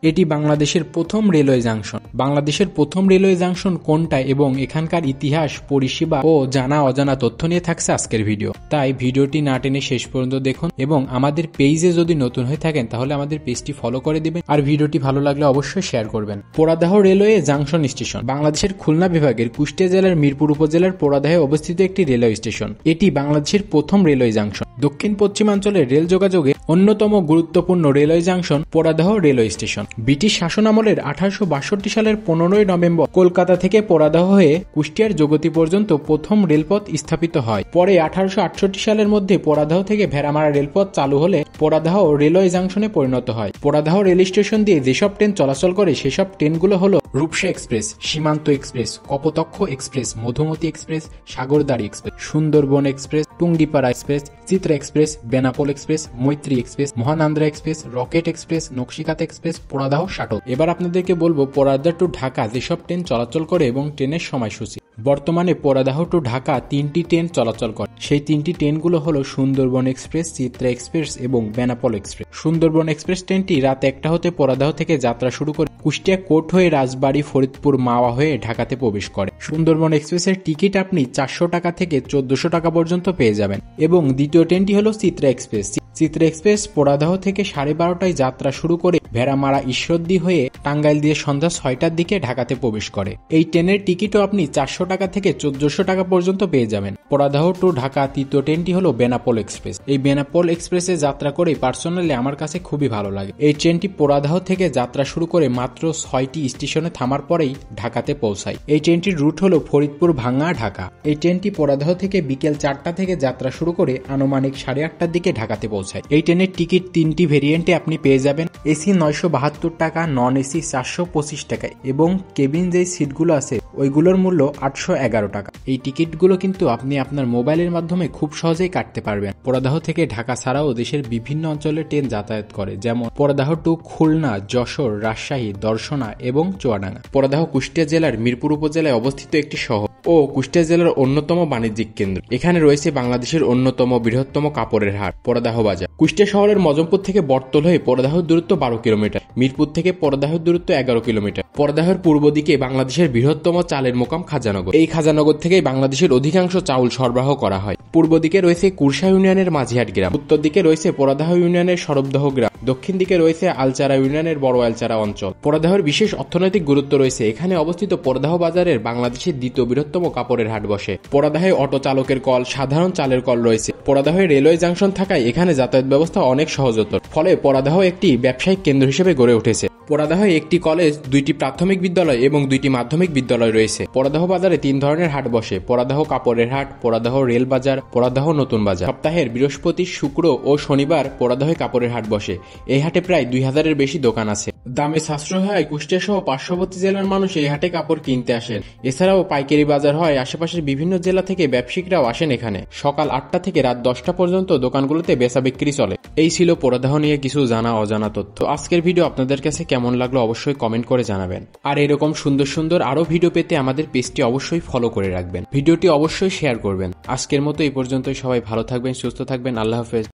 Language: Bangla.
এটি বাংলাদেশের প্রথম রেলওয়ে জাংশন। বাংলাদেশের প্রথম রেলওয়ে জাংশন কোনটা এবং এখানকার ইতিহাস, পরিষেবা ও জানা অজানা তথ্য নিয়ে থাকছে আজকের ভিডিও। তাই ভিডিওটি না টেনে শেষ পর্যন্ত দেখুন এবং আমাদের পেজে যদি নতুন হয়ে থাকেন তাহলে আমাদের পেজটি ফলো করে দিবেন আর ভিডিওটি ভালো লাগলে অবশ্যই শেয়ার করবেন। পোড়াদহ রেলওয়ে জাংশন স্টেশন বাংলাদেশের খুলনা বিভাগের কুষ্টিয়া জেলার মিরপুর উপজেলার পোড়াদহে অবস্থিত একটি রেলওয়ে স্টেশন। এটি বাংলাদেশের প্রথম রেলওয়ে জাংশন। দক্ষিণ পশ্চিমাঞ্চলের রেল যোগাযোগে অন্যতম গুরুত্বপূর্ণ railway junction Poradah railway station. British শাসনামলের 1862 সালের 15 নভেম্বর কলকাতা থেকে পোড়াদহ হয়ে কুষ্টিয়ার জগতী পর্যন্ত প্রথম রেলপথ স্থাপিত হয়। পরে 1868 সালের মধ্যে পোড়াদহ থেকে ভেড়ামারা রেলপথ চালু হলে পোড়াদহ রেলওয়ে জাংশনে পরিণত হয়। পোড়াদহ রেল স্টেশন দিয়ে যেসব ট্রেন চলাচল করে সেসব ট্রেনগুলো হলো Rupsha express, Simanta express, Kapotaksha express, Madhumati express, Sagardari express, Sundarban express, Tungipara express, Chitra express, Benapole express, Maitree express, Mahananda express, rocket express, Nakshikatha express, Poradah shuttle. এবার আপনাদেরকে বলবো পোড়াদহ টু ঢাকা যেসব ট্রেন চলাচল করে এবং ট্রেনের সময়সূচি। বর্তমানে পোড়াদহ টু ঢাকা 3টি ট্রেন চলাচল করে। সেই 3টি ট্রেনগুলো হলো সুন্দরবন এক্সপ্রেস, চিত্রা এক্সপ্রেস এবং বেনাপোল এক্সপ্রেস। সুন্দরবন এক্সপ্রেস ট্রেনটি রাত 1টা হতে পোড়াদহ থেকে যাত্রা শুরু করে কুষ্টিয়া কোর্ট হয়ে রাজবাড়ী, ফরিদপুর, মাওয়া হয়ে ঢাকাতে প্রবেশ করে। সুন্দরবন এক্সপ্রেসের টিকিট আপনি 400 টাকা থেকে 1400 টাকা পর্যন্ত পেয়ে যাবেন। এবং দ্বিতীয় ট্রেনটি হলো চিত্রা এক্সপ্রেস। চিত্রা এক্সপ্রেস পোড়াদহ থেকে 12:30টায় যাত্রা শুরু করে ভেড়ামারা, ঈশ্বরদী হয়ে টাঙ্গাইল দিয়ে সন্ধ্যা 6টার দিকে ঢাকাতে প্রবেশ করে। এই ট্রেনের টিকিটও আপনি 400 টাকা থেকে 1400 টাকা পর্যন্ত পেয়ে যাবেন। পোড়াদহ টু ঢাকা তৃতীয় ট্রেনটি হলো বেনাপোল এক্সপ্রেস। এই বেনাপোল এক্সপ্রেসে যাত্রা করে পার্সোনালি আমার কাছে খুবই ভালো লাগে। এই ট্রেনটি পোড়াদহ থেকে যাত্রা শুরু করে মাত্র 6টি স্টেশনে থামার পরেই ঢাকাতে পৌঁছায়। এই ট্রেনটির রুট হলো ফরিদপুর, ভাঙ্গা, ঢাকা। এই ট্রেনটি পোড়াদহ থেকে বিকেল 4টা থেকে যাত্রা শুরু করে আনুমানিক 8:30টার দিকে ঢাকাতে পৌঁছায়। এই ট্রেনের টিকিট 3টি ভেরিয়েন্টে আপনি পেয়ে যাবেন। এসি 972 টাকা, নন এসি 425 টাকায় এবং কেবিন যেই সিটগুলো আছে ওইগুলোর মূল্য 811 টাকা। এই টিকিটগুলো কিন্তু আপনি আপনার মোবাইলের মাধ্যমে খুব সহজেই কাটতে পারবেন। পোড়াদহ থেকে ঢাকা ছাড়াও দেশের বিভিন্ন অঞ্চলে ট্রেন যাতায়াত করে, যেমন পোড়াদহ টু খুলনা, যশোর, রাজশাহী, দর্শনা এবং চুয়াডাঙ্গা। পোড়াদহ কুষ্টিয়া জেলার মিরপুর উপজেলায় অবস্থিত একটি শহর ও কুষ্টিয়া জেলার অন্যতম বাণিজ্যিক কেন্দ্র। এখানে রয়েছে বাংলাদেশের অন্যতম বৃহত্তম কাপড়ের হাট পোড়াদহ বাজার। কুষ্টিয়া শহরের মজমপুর থেকে বটতল হয়ে পোড়াদহের দূরত্ব 12 কিলোমিটার, মিরপুর থেকে পোড়াদহের দূরত্ব 11 কিলোমিটার। পোড়াদহের পূর্ব দিকে বাংলাদেশের বৃহত্তম চালের মোকাম খাজানগর। এই খাজানগর থেকেই বাংলাদেশের অধিকাংশ চাউল সরবরাহ করা হয়। পূর্ব দিকে রয়েছে কুরসা ইউনিয়নের মাঝিহাট গ্রাম, উত্তর দিকে রয়েছে পোড়াদহ ইউনিয়নের সরবদহ গ্রাম, দক্ষিণ দিকে রয়েছে আলচারা ইউনিয়নের বড় আলচারা অঞ্চল। পোড়াদহের বিশেষ অর্থনৈতিক গুরুত্ব রয়েছে। এখানে অবস্থিত পোড়াদহ বাজারের বাংলাদেশের দ্বিতীয় বৃহত্তম কাপড়ের হাট বসে। পোড়াদহে অটো চালকের কল, সাধারণ চালের কল রয়েছে। পোড়াদহে রেলওয়ে জাংশন থাকায় এখানে যাতায়াত ব্যবস্থা অনেক সহজতর, ফলে পোড়াদহ একটি ব্যবসায়িক কেন্দ্র হিসেবে গড়ে উঠেছে। পোড়াদহে একটি কলেজ, 2টি প্রাথমিক বিদ্যালয় এবং 2টি মাধ্যমিক বিদ্যালয় রয়েছে। পোড়াদহ বাজারে 3 ধরনের হাট বসে: পোড়াদহ কাপড়ের হাট, পোড়াদহ রেল বাজার, পোড়াদহ নতুন বাজার। সপ্তাহের বৃহস্পতি, শুক্র ও শনিবার পোড়াদহে কাপড়ের হাট বসে। এই হাটে প্রায় 2000-এর বেশি দোকান আছে। দামে সাশ্রয় হয় কুষ্টিয়া সহ পার্শ্ববর্তী জেলার মানুষ এই হাটে কাপড় কিনতে আসেন। এছাড়াও পাইকারি বাজার হয়, আশেপাশের বিভিন্ন জেলা থেকে ব্যবসায়িকরাও আসেন এখানে। সকাল 8টা থেকে রাত 10টা পর্যন্ত দোকানগুলোতে বেচা বিক্রি চলে। এই ছিল পোড়াদহ নিয়ে কিছু জানা অজানা তথ্য। আজকের ভিডিও আপনাদের কাছে কেমন লাগলো অবশ্যই কমেন্ট করে জানাবেন। আর এরকম সুন্দর সুন্দর আরো ভিডিও পেতে আমাদের পেজটি অবশ্যই ফলো করে রাখবেন। ভিডিওটি অবশ্যই শেয়ার করবেন। আজকের মতো এই পর্যন্তই। সবাই ভালো থাকবেন, সুস্থ থাকবেন। আল্লাহ হাফেজ।